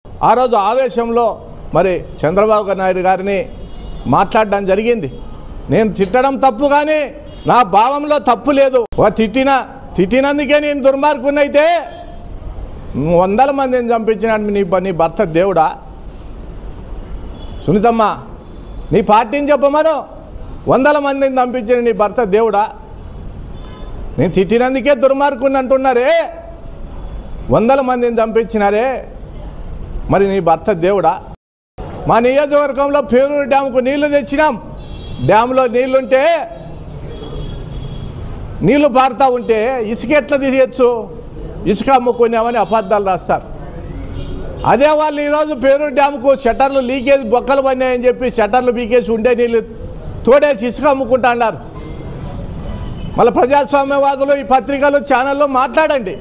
ఆ రోజు ఆవేశంలో మరి చంద్రబాబు నాయుడు గారిని మాట్లాడడం జరిగింది. నేను తిట్టడం తప్పు కానీ నా భావంలో తప్పు లేదు. తిట్టినందుకే నేను దుర్మార్గునైతే 100 మందిని చంపించినాడు నీ భర్త దేవుడా? సునీతమ్మ, నీ పార్టీని చెప్పమను. 100 మందిని చంపించిన నీ భర్త దేవుడా? నేను తిట్టినందుకే దుర్మార్గుని అంటున్నారే, 100 మందిని చంపించినారే, మరి నీ భర్త దేవుడా? మా నియోజకవర్గంలో పేరూరు డ్యాముకు నీళ్లు తెచ్చినాం. డ్యాములో నీళ్లుంటే నీళ్లు పారుతూ ఉంటే ఇసుక ఎట్లా తీసేయచ్చు? ఇసుక అమ్ముకున్నామని అబద్ధాలు రాస్తారు. అదే వాళ్ళు ఈరోజు పేరూరు డ్యాముకు షట్టర్లు లీకేజ్ బొక్కలు పడినాయని చెప్పి షట్టర్లు బీకేసి ఉండే నీళ్ళు తోడేసి ఇసుక అమ్ముకుంటా అన్నారు. మళ్ళీ ప్రజాస్వామ్యవాదులు ఈ పత్రికలు ఛానల్లో మాట్లాడండి.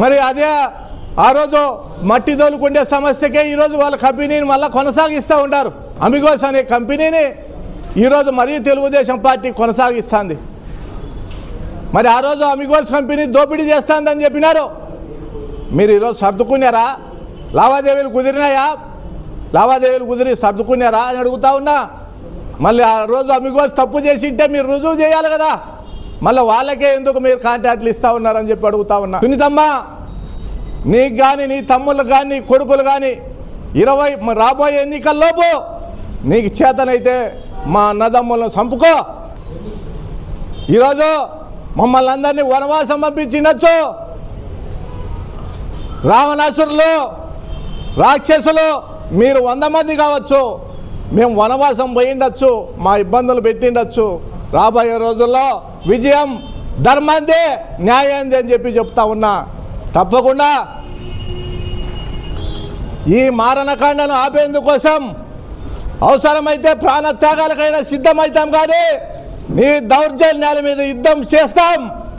మరి అదే ఆ రోజు మట్టి తోలుకుండే సమస్యకే ఈరోజు వాళ్ళ కంపెనీని మళ్ళీ కొనసాగిస్తూ ఉంటారు. అమిగోస్ అనే కంపెనీని ఈరోజు మరీ తెలుగుదేశం పార్టీ కొనసాగిస్తుంది. మరి ఆ రోజు అమిగోస్ కంపెనీ దోపిడీ చేస్తుందని చెప్పినారు. మీరు ఈరోజు సర్దుకున్నారా? లావాదేవీలు కుదిరినాయా? లావాదేవీలు కుదిరి సర్దుకున్నారా అని అడుగుతా ఉన్నా. మళ్ళీ ఆ రోజు అమిగోస్ తప్పు చేసి ఉంటే మీరు రుజువు చేయాలి కదా. మళ్ళీ వాళ్ళకే ఎందుకు మీరు కాంట్రాక్ట్లు ఇస్తూ ఉన్నారని చెప్పి అడుగుతా ఉన్నా. సునీతమ్మ, నీకు కానీ నీ తమ్ముళ్ళు కానీ నీ కొడుకులు కానీ 20 రాబోయే ఎన్నికల్లోపు నీకు చేతనైతే మా అన్నదమ్ములను చంపుకో. ఈరోజు మమ్మల్ని అందరినీ వనవాసం పంపించినచ్చు. రావణాసురులు, రాక్షసులు మీరు 100 మంది కావచ్చు, మేము వనవాసం పోయిండొచ్చు, మా ఇబ్బందులు పెట్టిండొచ్చు. రాబోయే రోజుల్లో విజయం ధర్మందే, న్యాయందే అని చెప్పి చెప్తా ఉన్నా. తప్పకుండా ఈ మారణకాండను ఆపేందుకోసం అవసరమైతే ప్రాణత్యాగాలకైనా సిద్ధమవుతాం, కానీ నీ దౌర్జన్యాల మీద యుద్ధం చేస్తాం.